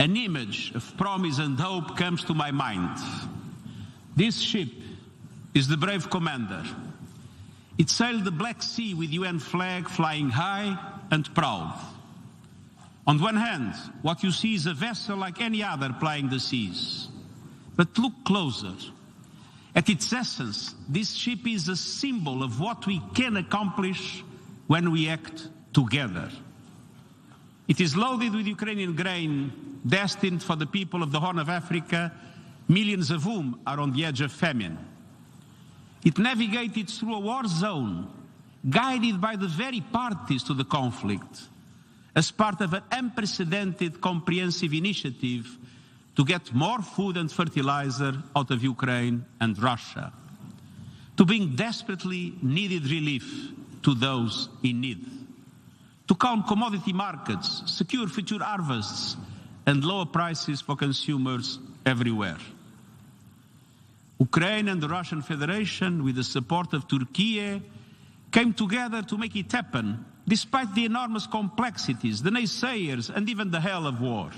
an image of promise and hope comes to my mind. This ship is the brave commander. It sailed the Black Sea with UN flag flying high and proud. On one hand, what you see is a vessel like any other plying the seas. But look closer. At its essence, this ship is a symbol of what we can accomplish when we act together. It is loaded with Ukrainian grain destined for the people of the Horn of Africa, millions of whom are on the edge of famine. It navigated through a war zone, guided by the very parties to the conflict, as part of an unprecedented comprehensive initiative to get more food and fertilizer out of Ukraine and Russia, to bring desperately needed relief to those in need, to calm commodity markets, secure future harvests, and lower prices for consumers everywhere. Ukraine and the Russian Federation, with the support of Turkey, came together to make it happen, despite the enormous complexities, the naysayers, and even the hell of war.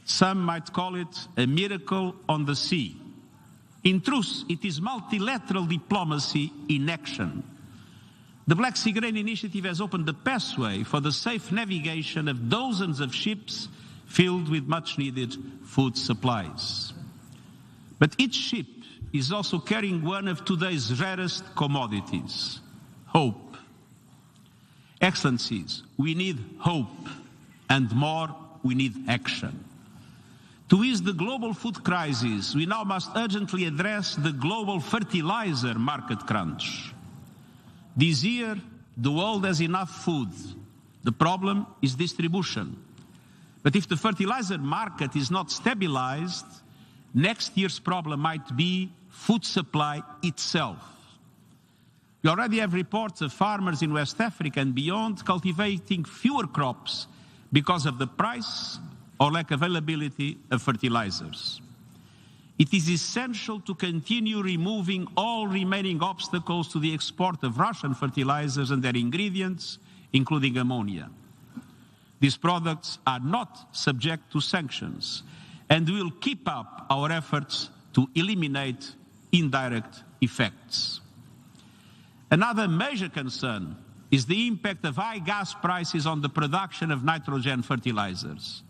Some might call it a miracle on the sea. In truth, it is multilateral diplomacy in action. The Black Sea Grain Initiative has opened the pathway for the safe navigation of dozens of ships filled with much-needed food supplies. But each ship is also carrying one of today's rarest commodities, hope. Excellencies, we need hope, and more, we need action. To ease the global food crisis, we now must urgently address the global fertilizer market crunch. This year, the world has enough food. The problem is distribution. But if the fertilizer market is not stabilized, next year's problem might be food supply itself. We already have reports of farmers in West Africa and beyond cultivating fewer crops because of the price or lack of availability of fertilizers. It is essential to continue removing all remaining obstacles to the export of Russian fertilizers and their ingredients, including ammonia. These products are not subject to sanctions, and we will keep up our efforts to eliminate indirect effects. Another major concern is the impact of high gas prices on the production of nitrogen fertilizers,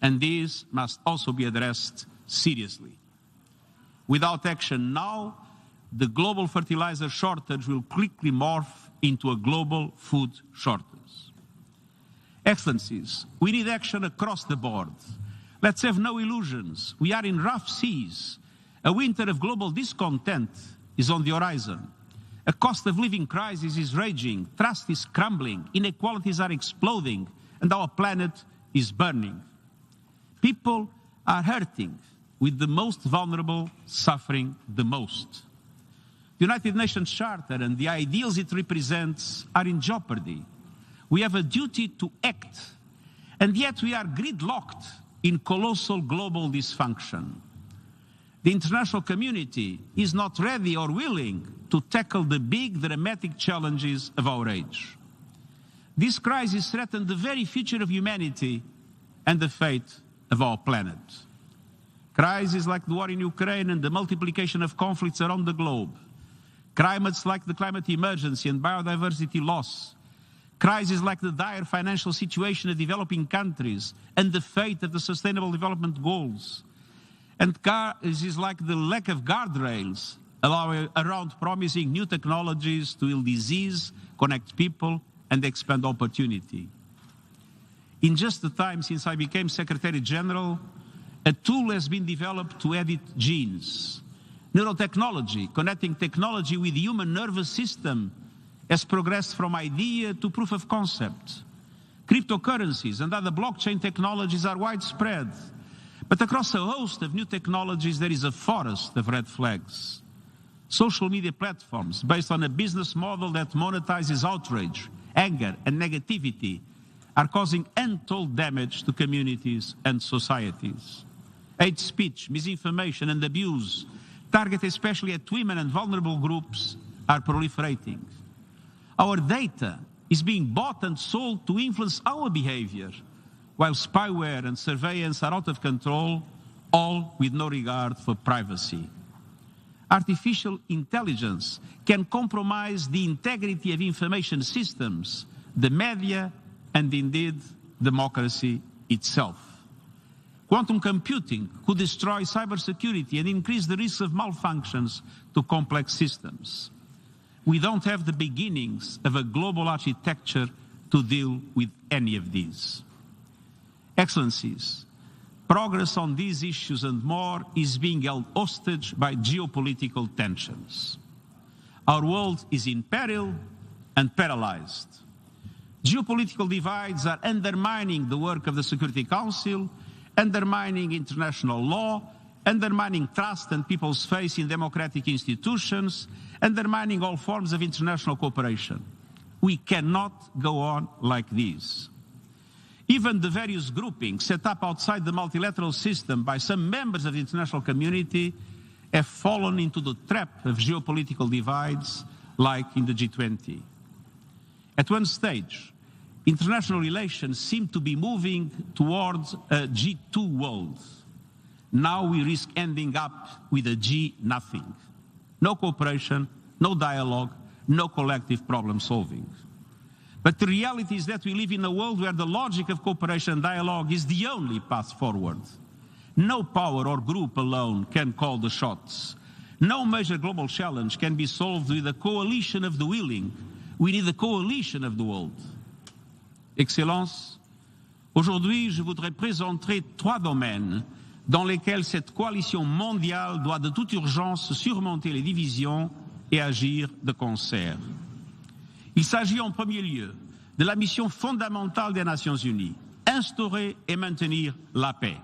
and these must also be addressed seriously. Without action now, the global fertilizer shortage will quickly morph into a global food shortage. Excellencies, we need action across the board. Let's have no illusions. We are in rough seas. A winter of global discontent is on the horizon. A cost of living crisis is raging. Trust is crumbling. Inequalities are exploding. And our planet is burning. People are hurting, with the most vulnerable suffering the most. The United Nations Charter and the ideals it represents are in jeopardy. We have a duty to act, and yet we are gridlocked in colossal global dysfunction. The international community is not ready or willing to tackle the big, dramatic challenges of our age. This crisis threatens the very future of humanity and the fate of our planet. Crises like the war in Ukraine and the multiplication of conflicts around the globe, climates like the climate emergency and biodiversity loss, crises like the dire financial situation of developing countries and the fate of the Sustainable Development Goals, and crises like the lack of guardrails around promising new technologies to heal disease, connect people, and expand opportunity. In just the time since I became Secretary General, a tool has been developed to edit genes. Neurotechnology, connecting technology with the human nervous system, has progressed from idea to proof of concept. Cryptocurrencies and other blockchain technologies are widespread. But across a host of new technologies, there is a forest of red flags. Social media platforms based on a business model that monetizes outrage, anger, and negativity are causing untold damage to communities and societies. Hate speech, misinformation, and abuse, targeted especially at women and vulnerable groups, are proliferating. Our data is being bought and sold to influence our behavior, while spyware and surveillance are out of control, all with no regard for privacy. Artificial intelligence can compromise the integrity of information systems, the media, and indeed democracy itself. Quantum computing could destroy cybersecurity and increase the risk of malfunctions to complex systems. We don't have the beginnings of a global architecture to deal with any of these. Excellencies, progress on these issues and more is being held hostage by geopolitical tensions. Our world is in peril and paralyzed. Geopolitical divides are undermining the work of the Security Council, undermining international law, undermining trust and people's faith in democratic institutions, undermining all forms of international cooperation. We cannot go on like this. Even the various groupings set up outside the multilateral system by some members of the international community have fallen into the trap of geopolitical divides, like in the G20. At one stage, international relations seemed to be moving towards a G2 world. Now we risk ending up with a G-nothing. No cooperation, no dialogue, no collective problem solving. But the reality is that we live in a world where the logic of cooperation and dialogue is the only path forward. No power or group alone can call the shots. No major global challenge can be solved with a coalition of the willing. We need a coalition of the world. Excellences, aujourd'hui, je voudrais présenter 3 domaines dans lesquels cette coalition mondiale doit de toute urgence surmonter les divisions et agir de concert. Il s'agit en premier lieu de la mission fondamentale des Nations Unies, instaurer et maintenir la paix.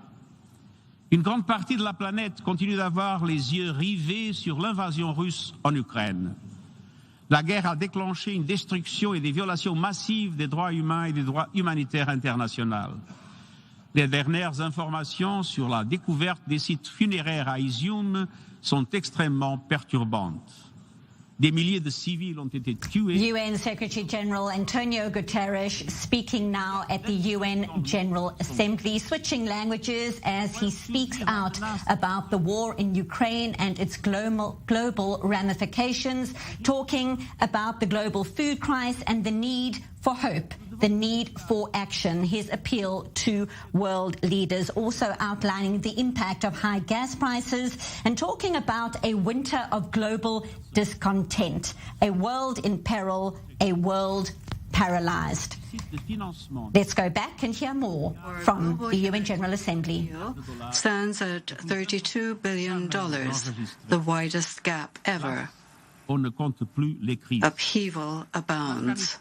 Une grande partie de la planète continue d'avoir les yeux rivés sur l'invasion russe en Ukraine. La guerre a déclenché une destruction et des violations massives des droits humains et des droits humanitaires internationaux. Les dernières informations sur la découverte des sites funéraires à Izium sont extrêmement perturbantes. Des milliers de civils ont été tués. UN Secretary General Antonio Guterres speaking now at the UN General Assembly, switching languages as he speaks out about the war in Ukraine and its global ramifications, talking about the global food crisis and the need for hope, the need for action. His appeal to world leaders, also outlining the impact of high gas prices and talking about a winter of global discontent, a world in peril, a world paralyzed. Let's go back and hear more from the UN General Assembly. Stands at $32 billion, the widest gap ever. Upheaval abounds.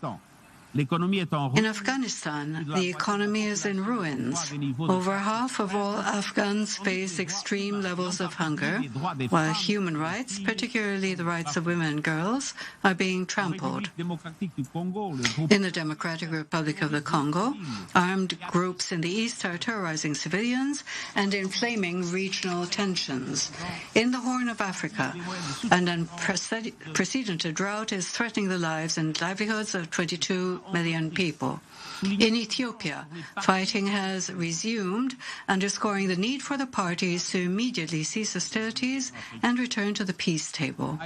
In Afghanistan, the economy is in ruins. Over half of all Afghans face extreme levels of hunger, while human rights, particularly the rights of women and girls, are being trampled. In the Democratic Republic of the Congo, armed groups in the east are terrorizing civilians and inflaming regional tensions. In the Horn of Africa, an unprecedented drought is threatening the lives and livelihoods of 22 million people. In Ethiopia, fighting has resumed, underscoring the need for the parties to immediately cease hostilities and return to the peace table.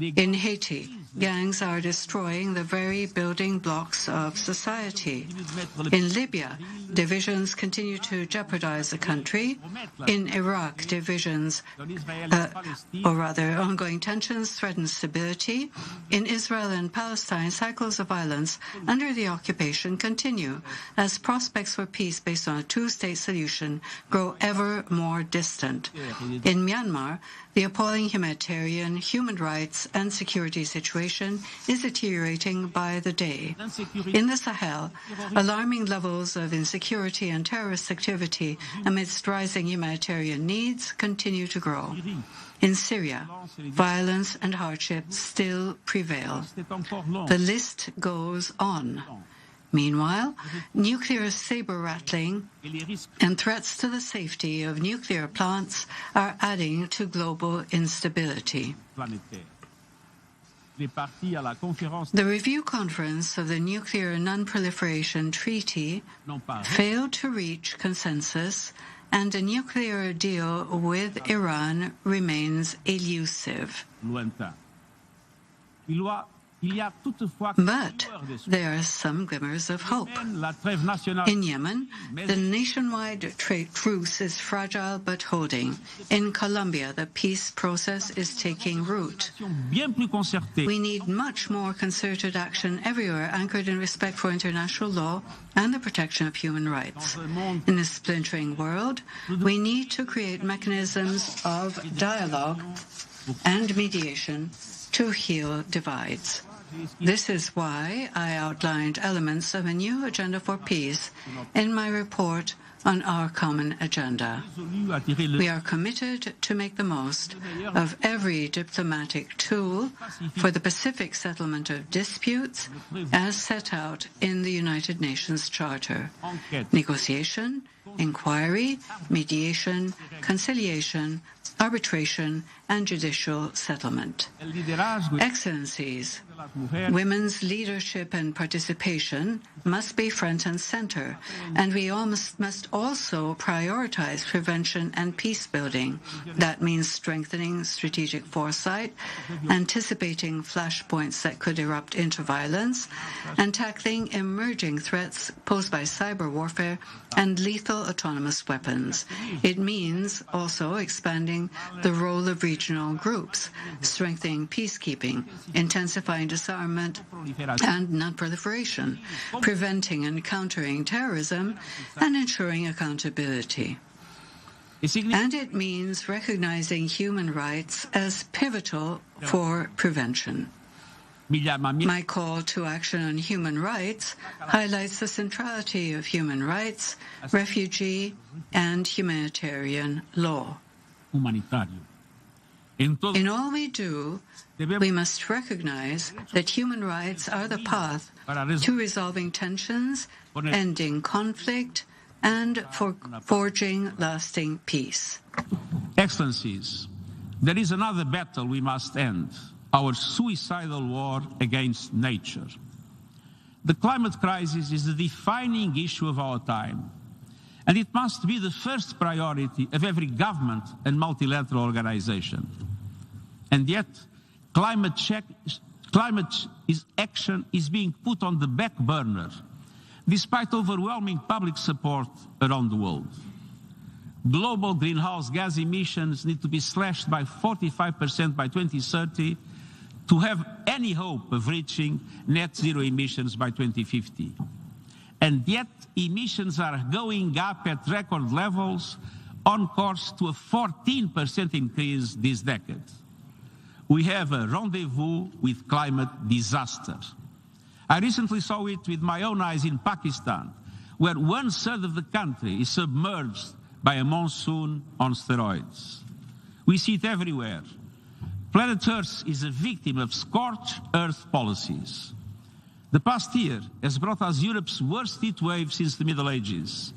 In Haiti, gangs are destroying the very building blocks of society. In Libya, divisions continue to jeopardize the country. In Iraq, ongoing tensions threaten stability. In Israel and Palestine, cycles of violence under the occupation continue as prospects for peace based on a two-state solution grow ever more distant. In Myanmar, the appalling humanitarian, human rights, and security situation is deteriorating by the day. In the Sahel, alarming levels of insecurity and terrorist activity amidst rising humanitarian needs continue to grow. In Syria, violence and hardship still prevail. The list goes on. Meanwhile, nuclear saber-rattling and threats to the safety of nuclear plants are adding to global instability. The review conference of the Nuclear Non-Proliferation Treaty failed to reach consensus, and a nuclear deal with Iran remains elusive. But there are some glimmers of hope. In Yemen, the nationwide truce is fragile but holding. In Colombia, the peace process is taking root. We need much more concerted action everywhere, anchored in respect for international law and the protection of human rights. In a splintering world, we need to create mechanisms of dialogue and mediation to heal divides. This is why I outlined elements of a new agenda for peace in my report on our common agenda. We are committed to make the most of every diplomatic tool for the pacific settlement of disputes as set out in the United Nations Charter. Negotiation, inquiry, mediation, conciliation, arbitration, and judicial settlement. Excellencies, women's leadership and participation must be front and center, and we must also prioritize prevention and peace building. That means strengthening strategic foresight, anticipating flashpoints that could erupt into violence, and tackling emerging threats posed by cyber warfare and lethal autonomous weapons. It means also expanding the role of regional groups, strengthening peacekeeping, intensifying disarmament and non-proliferation, preventing and countering terrorism, and ensuring accountability. And it means recognizing human rights as pivotal for prevention. My call to action on human rights highlights the centrality of human rights, refugee, and humanitarian law. In all we do, we must recognize that human rights are the path to resolving tensions, ending conflict, and for forging lasting peace. Excellencies, there is another battle we must end, our suicidal war against nature. The climate crisis is the defining issue of our time, and it must be the first priority of every government and multilateral organization. And yet, climate action is being put on the back burner, despite overwhelming public support around the world. Global greenhouse gas emissions need to be slashed by 45% by 2030 to have any hope of reaching net zero emissions by 2050. And yet, emissions are going up at record levels, on course to a 14% increase this decade. We have a rendezvous with climate disaster. I recently saw it with my own eyes in Pakistan, where 1/3 of the country is submerged by a monsoon on steroids. We see it everywhere. Planet Earth is a victim of scorched earth policies. The past year has brought us Europe's worst heat wave since the Middle Ages.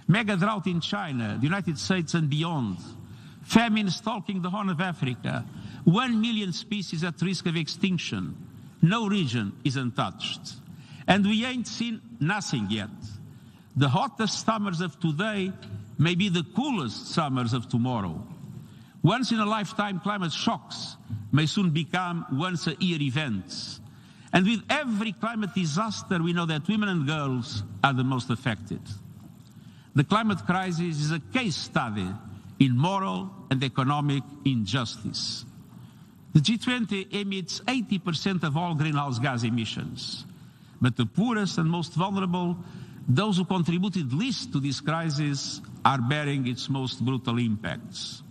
Mega drought in China, the United States and beyond. Famine stalking the Horn of Africa. 1 million species at risk of extinction. No region is untouched. And we ain't seen nothing yet. The hottest summers of today may be the coolest summers of tomorrow. Once-in-a-lifetime climate shocks may soon become once-a-year events. And with every climate disaster, we know that women and girls are the most affected. The climate crisis is a case study in moral and economic injustice. The G20 emits 80% of all greenhouse gas emissions. But the poorest and most vulnerable, those who contributed least to this crisis, are bearing its most brutal impacts.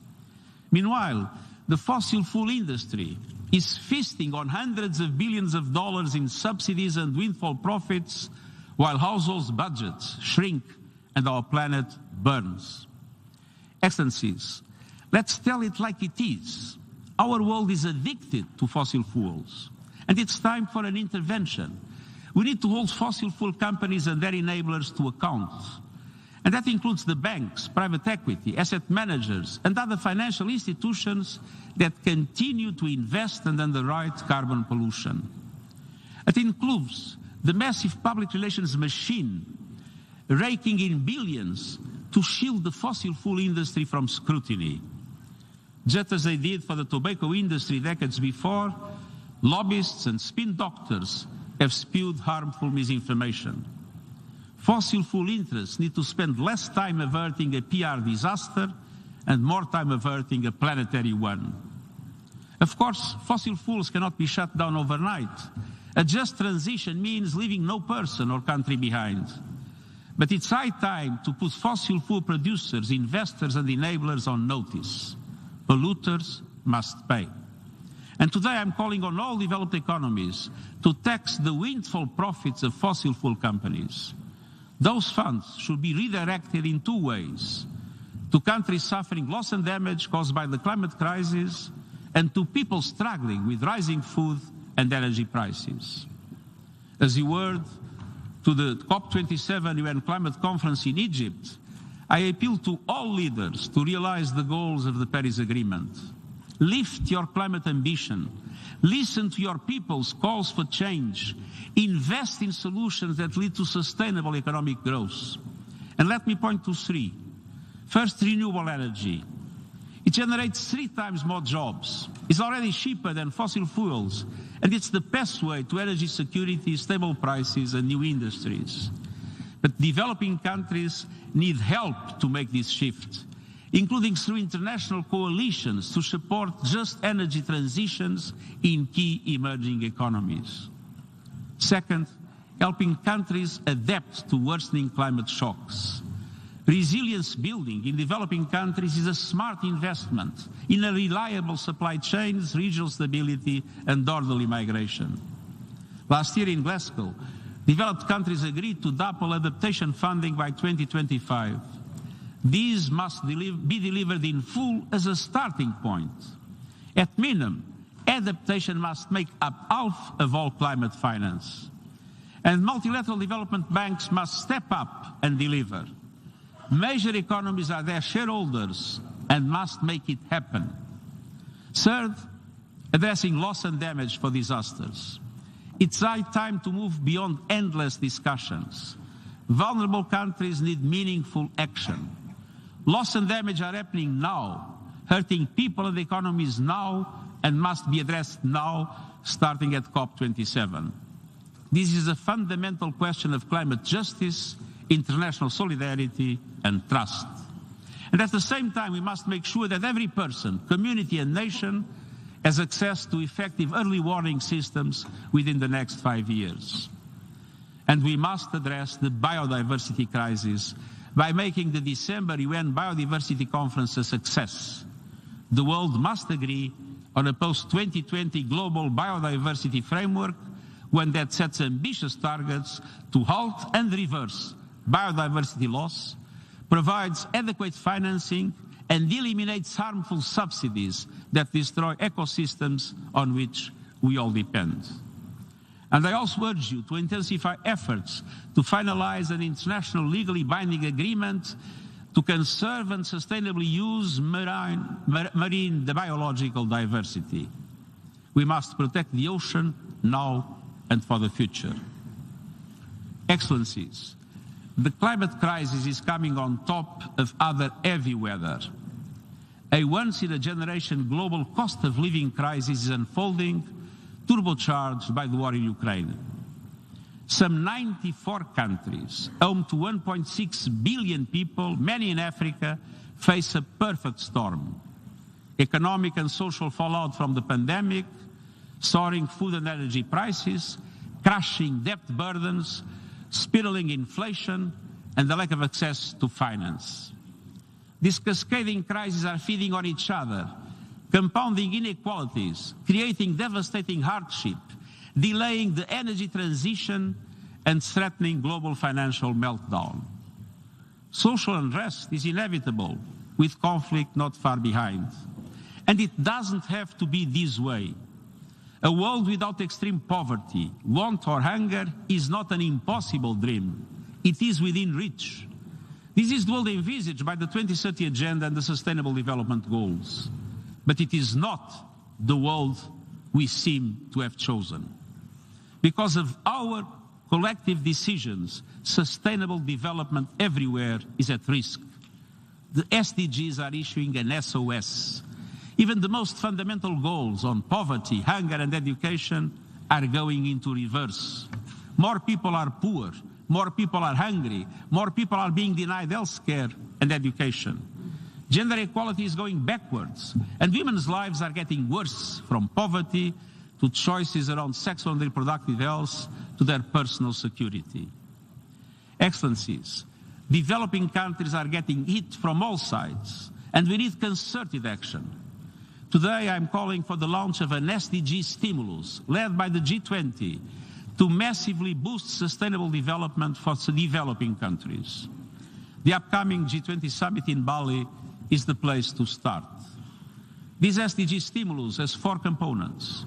Meanwhile, the fossil fuel industry is feasting on hundreds of billions of dollars in subsidies and windfall profits, while households' budgets shrink and our planet burns. Excellencies, let's tell it like it is. Our world is addicted to fossil fuels, and it's time for an intervention. We need to hold fossil fuel companies and their enablers to account. And that includes the banks, private equity, asset managers, and other financial institutions that continue to invest and underwrite carbon pollution. It includes the massive public relations machine raking in billions to shield the fossil fuel industry from scrutiny. Just as they did for the tobacco industry decades before, lobbyists and spin doctors have spewed harmful misinformation. Fossil fuel interests need to spend less time averting a PR disaster and more time averting a planetary one. Of course, fossil fuels cannot be shut down overnight. A just transition means leaving no person or country behind. But it's high time to put fossil fuel producers, investors, and enablers on notice. Polluters must pay. And today I'm calling on all developed economies to tax the windfall profits of fossil fuel companies. Those funds should be redirected in two ways: to countries suffering loss and damage caused by the climate crisis, and to people struggling with rising food and energy prices. As you heard to the COP27 UN Climate Conference in Egypt, I appeal to all leaders to realize the goals of the Paris Agreement. Lift your climate ambition. Listen to your people's calls for change. Invest in solutions that lead to sustainable economic growth. And let me point to three. First, renewable energy. It generates 3 times more jobs. It's already cheaper than fossil fuels, and it's the best way to energy security, stable prices, and new industries. But developing countries need help to make this shift, including through international coalitions to support just energy transitions in key emerging economies. Second, helping countries adapt to worsening climate shocks. Resilience building in developing countries is a smart investment in a reliable supply chains, regional stability, and orderly migration. Last year in Glasgow, developed countries agreed to double adaptation funding by 2025. These must be delivered in full as a starting point. At minimum, adaptation must make up half of all climate finance. And multilateral development banks must step up and deliver. Major economies are their shareholders and must make it happen. Third, addressing loss and damage for disasters. It's high time to move beyond endless discussions. Vulnerable countries need meaningful action. Loss and damage are happening now, hurting people and economies now, and must be addressed now, starting at COP27. This is a fundamental question of climate justice, international solidarity, and trust. And at the same time, we must make sure that every person, community, and nation has access to effective early warning systems within the next 5 years. And we must address the biodiversity crisis by making the December UN Biodiversity Conference a success. The world must agree on a post-2020 global biodiversity framework, one that sets ambitious targets to halt and reverse biodiversity loss, provides adequate financing, and eliminates harmful subsidies that destroy ecosystems on which we all depend. And I also urge you to intensify efforts to finalize an international legally binding agreement to conserve and sustainably use marine biological diversity. We must protect the ocean now and for the future. Excellencies, the climate crisis is coming on top of other heavy weather. A once-in-a-generation global cost of living crisis is unfolding, turbocharged by the war in Ukraine. Some 94 countries, home to 1.6 billion people, many in Africa, face a perfect storm. Economic and social fallout from the pandemic, soaring food and energy prices, crushing debt burdens, spiraling inflation, and the lack of access to finance. These cascading crises are feeding on each other, compounding inequalities, creating devastating hardship, delaying the energy transition, and threatening global financial meltdown. Social unrest is inevitable, with conflict not far behind. And it doesn't have to be this way. A world without extreme poverty, want, or hunger is not an impossible dream. It is within reach. This is the world envisaged by the 2030 Agenda and the Sustainable Development Goals. But it is not the world we seem to have chosen. Because of our collective decisions, sustainable development everywhere is at risk. The SDGs are issuing an SOS. Even the most fundamental goals on poverty, hunger, and education are going into reverse. More people are poor, more people are hungry, more people are being denied health care and education. Gender equality is going backwards, and women's lives are getting worse, from poverty to choices around sexual and reproductive health to their personal security. Excellencies, developing countries are getting hit from all sides, and we need concerted action. Today, I'm calling for the launch of an SDG stimulus led by the G20 to massively boost sustainable development for developing countries. The upcoming G20 summit in Bali is the place to start. This SDG stimulus has 4 components.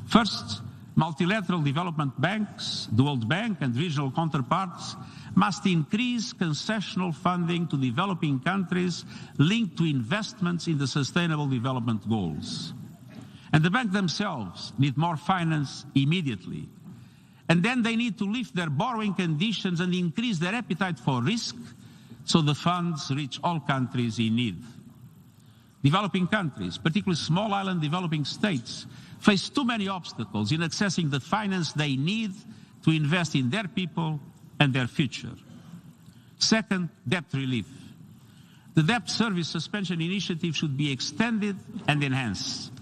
First, multilateral development banks, the World Bank and regional counterparts must increase concessional funding to developing countries linked to investments in the Sustainable Development Goals. And the banks themselves need more finance immediately. And then they need to lift their borrowing conditions and increase their appetite for risk so the funds reach all countries in need. Developing countries, particularly small island developing states, face too many obstacles in accessing the finance they need to invest in their people and their future. Second, debt relief. The debt service suspension initiative should be extended and enhanced.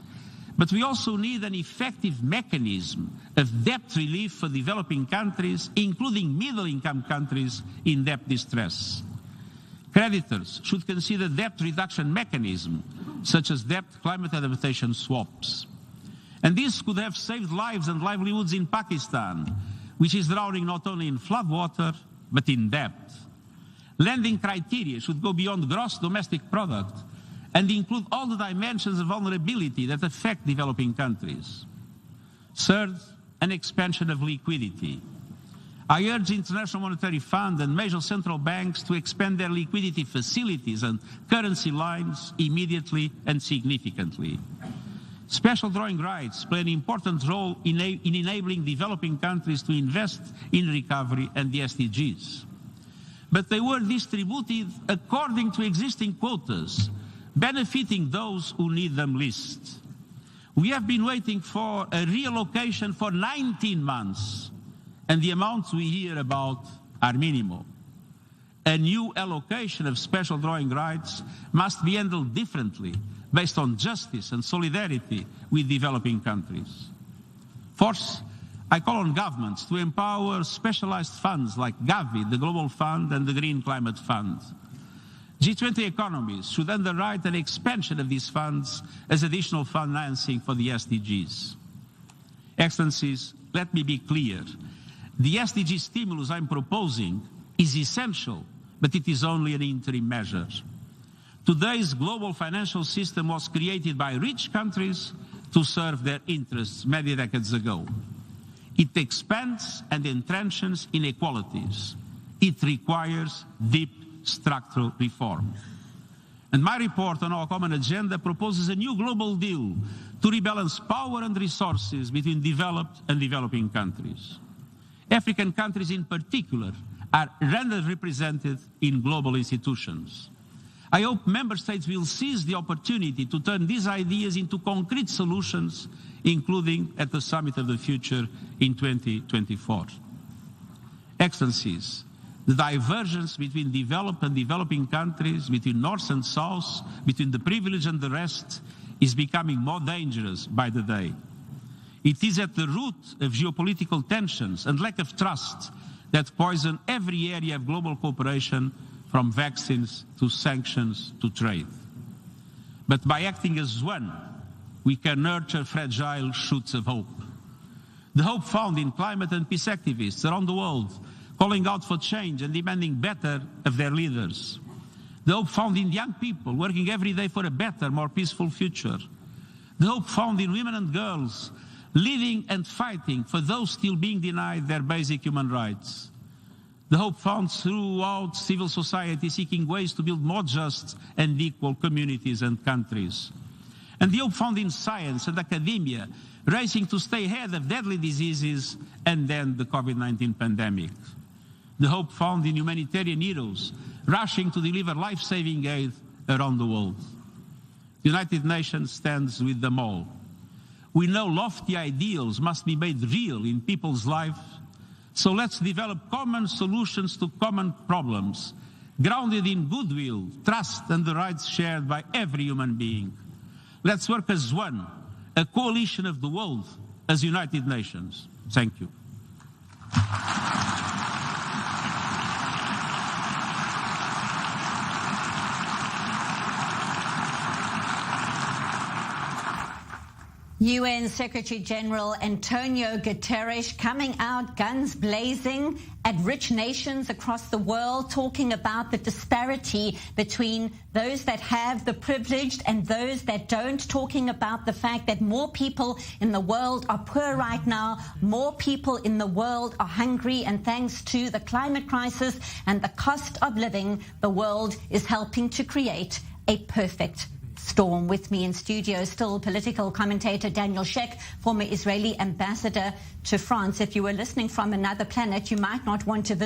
But we also need an effective mechanism of debt relief for developing countries, including middle-income countries in debt distress. Creditors should consider debt reduction mechanisms, such as debt climate adaptation swaps. And this could have saved lives and livelihoods in Pakistan, which is drowning not only in floodwater, but in debt. Lending criteria should go beyond gross domestic product and include all the dimensions of vulnerability that affect developing countries. Third, an expansion of liquidity. I urge the International Monetary Fund and major central banks to expand their liquidity facilities and currency lines immediately and significantly. Special drawing rights play an important role in enabling developing countries to invest in recovery and the SDGs. But they were distributed according to existing quotas, benefiting those who need them least. We have been waiting for a reallocation for 19 months, and the amounts we hear about are minimal. A new allocation of special drawing rights must be handled differently, based on justice and solidarity with developing countries. Fourth, I call on governments to empower specialized funds like Gavi, the Global Fund, and the Green Climate Fund. G20 economies should underwrite an expansion of these funds as additional financing for the SDGs. Excellencies, let me be clear. The SDG stimulus I'm proposing is essential, but it is only an interim measure. Today's global financial system was created by rich countries to serve their interests many decades ago. It expands and entrenches inequalities. It requires deep structural reform. And my report on our common agenda proposes a new global deal to rebalance power and resources between developed and developing countries. African countries in particular are underrepresented in global institutions. I hope member states will seize the opportunity to turn these ideas into concrete solutions, including at the Summit of the Future in 2024. Excellencies, the divergence between developed and developing countries, between North and South, between the privileged and the rest, is becoming more dangerous by the day. It is at the root of geopolitical tensions and lack of trust that poison every area of global cooperation, from vaccines to sanctions to trade. But by acting as one, we can nurture fragile shoots of hope. The hope found in climate and peace activists around the world, calling out for change and demanding better of their leaders. The hope found in young people working every day for a better, more peaceful future. The hope found in women and girls living and fighting for those still being denied their basic human rights. The Hope found throughout civil society seeking ways to build more just and equal communities and countries. And the Hope found in science and academia, racing to stay ahead of deadly diseases and then the COVID-19 pandemic. The Hope found in humanitarian heroes, rushing to deliver life-saving aid around the world. The United Nations stands with them all. We know lofty ideals must be made real in people's lives, so let's develop common solutions to common problems, grounded in goodwill, trust, and the rights shared by every human being. Let's work as one, a coalition of the world, as United Nations. Thank you. UN Secretary General Antonio Guterres coming out guns blazing at rich nations across the world, talking about the disparity between those that have the privileged and those that don't, talking about the fact that more people in the world are poor right now, more people in the world are hungry, and thanks to the climate crisis and the cost of living, the world is helping to create a perfect storm. With me in studio, still political commentator Daniel Sheck, former Israeli ambassador to France. If you were listening from another planet, you might not want to visit